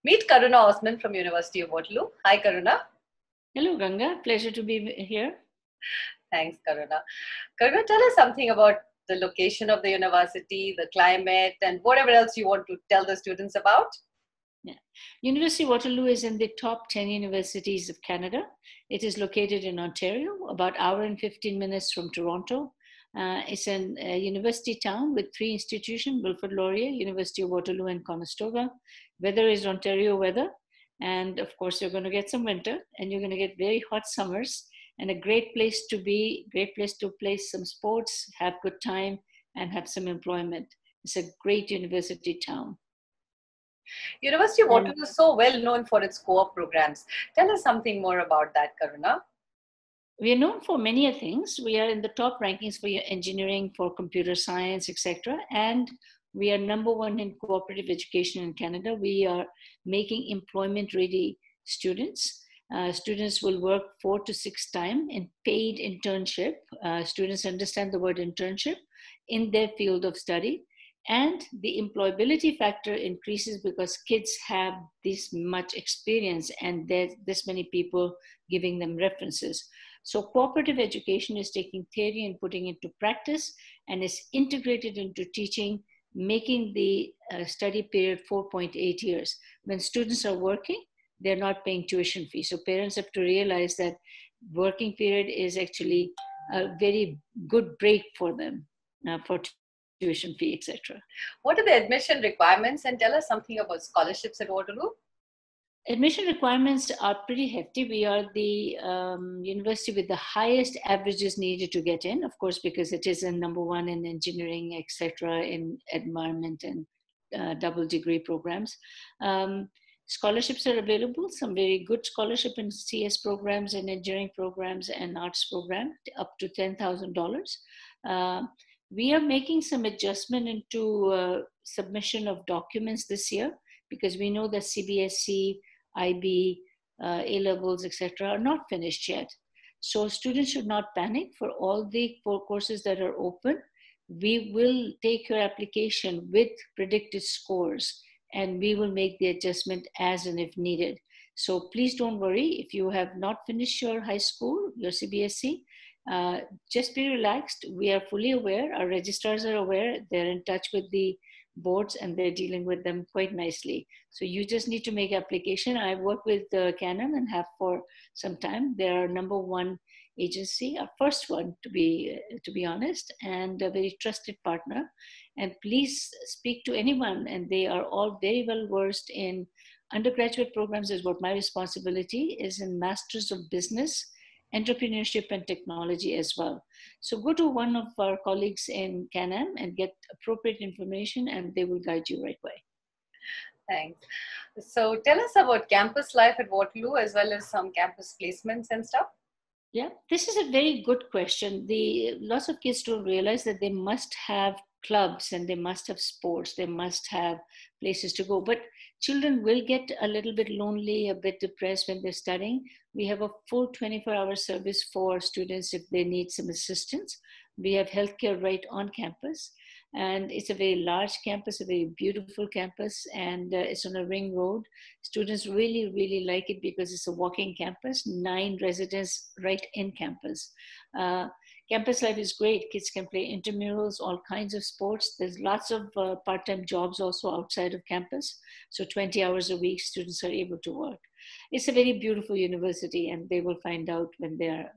Meet Karuna Osman from University of Waterloo. Hi, Karuna. Hello, Ganga. Pleasure to be here. Thanks, Karuna. Karuna, tell us something about the location of the university, the climate, and whatever else you want to tell the students about. Yeah. University of Waterloo is in the top 10 universities of Canada. It is located in Ontario, about an hour and 15 minutes from Toronto. It's a university town with 3 institutions, Wilfrid Laurier, University of Waterloo, and Conestoga. Weather is Ontario weather. And of course, you're going to get some winter and you're going to get very hot summers, and a great place to be, great place to play some sports, have good time, and have some employment. It's a great university town. University of Waterloo is so well known for its co-op programs. Tell us something more about that, Karuna. We are known for many things. We are in the top rankings for engineering, for computer science, etc. And we are number 1 in cooperative education in Canada. We are making employment-ready students. Students will work 4 to 6 times in paid internship. Students understand the word internship in their field of study. And the employability factor increases because kids have this much experience and there's this many people giving them references. So cooperative education is taking theory and putting it into practice and is integrated into teaching, making the study period 4.8 years. When students are working, they're not paying tuition fee. So parents have to realize that working period is actually a very good break for them for tuition fee, etc. What are the admission requirements, and tell us something about scholarships at Waterloo? Admission requirements are pretty hefty. We are the university with the highest averages needed to get in, of course, because it is a number 1 in engineering, etc., in environment and double degree programs. Scholarships are available, some very good scholarship in CS programs and engineering programs and arts program, up to $10,000. We are making some adjustment into submission of documents this year because we know that CBSE, IB, A-levels, etc. are not finished yet. So students should not panic. For all the 4 courses that are open, we will take your application with predicted scores and we will make the adjustment as and if needed. So please don't worry if you have not finished your high school, your CBSE. Just be relaxed. We are fully aware. Our registrars are aware. They're in touch with the boards and they're dealing with them quite nicely. So you just need to make application. I work with Canon and have for some time. They're our number 1 agency, our first one to be honest, and a very trusted partner. And please speak to anyone, and they are all very well versed in undergraduate programs. Is what my responsibility is in Masters of Business, Entrepreneurship and Technology as well. So go to one of our colleagues in Can-Am and get appropriate information and they will guide you right way. Thanks. So tell us about campus life at Waterloo as well as some campus placements and stuff. Yeah, this is a very good question. Lots of kids don't realize that they must have clubs and they must have sports, they must have places to go. But children will get a little bit lonely, a bit depressed when they're studying. We have a full 24-hour service for students if they need some assistance. We have healthcare right on campus. And it's a very large campus, a very beautiful campus, and it's on a ring road. Students really, really like it because it's a walking campus, 9 residents right in campus. Campus life is great. Kids can play intramurals, all kinds of sports. There's lots of part-time jobs also outside of campus. So 20 hours a week, students are able to work. It's a very beautiful university, and they will find out when they're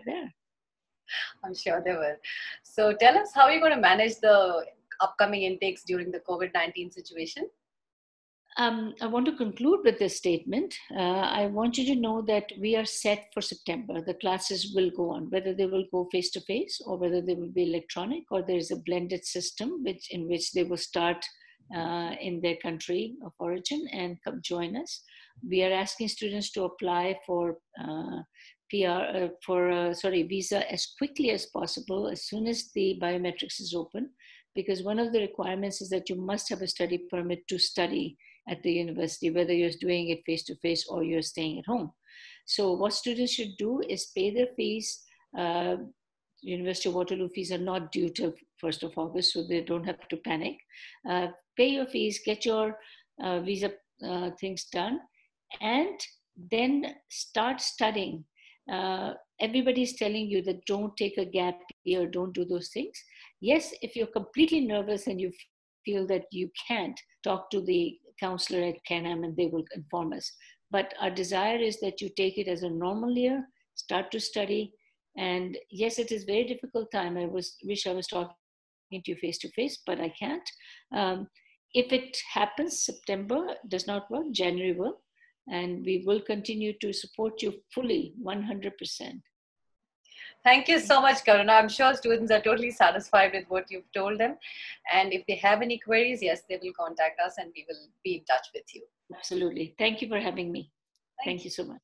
there. I'm sure they will. So tell us, how are you going to manage the upcoming intakes during the COVID-19 situation? I want to conclude with this statement. I want you to know that we are set for September. The classes will go on, whether they will go face-to-face or whether they will be electronic, or there is a blended system in which they will start in their country of origin and come join us. We are asking students to apply for visa as quickly as possible, as soon as the biometrics is open, because one of the requirements is that you must have a study permit to study at the university, whether you're doing it face-to-face or you're staying at home. So what students should do is pay their fees. University of Waterloo fees are not due till 1st of August, so they don't have to panic. Pay your fees, get your visa things done, and then start studying. Everybody's telling you that don't take a gap year, don't do those things. Yes, if you're completely nervous and you feel that you can't, talk to the counselor at Can-Am and they will inform us. But our desire is that you take it as a normal year, start to study. And yes, it is very difficult time. Wish I was talking to you face to face, but I can't. Um, if it happens, September does not work, January will, and we will continue to support you fully, 100%. Thank you so much, Karuna. I'm sure students are totally satisfied with what you've told them. And if they have any queries, yes, they will contact us and we will be in touch with you. Absolutely. Thank you for having me. Thank Thank you so much.